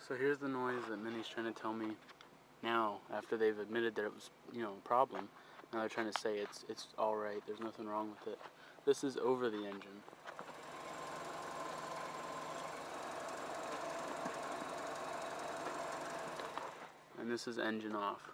So here's the noise that Mini's trying to tell me now, after they've admitted that it was, you know, a problem. Now they're trying to say it's all right, there's nothing wrong with it. This is over the engine. And this is engine off.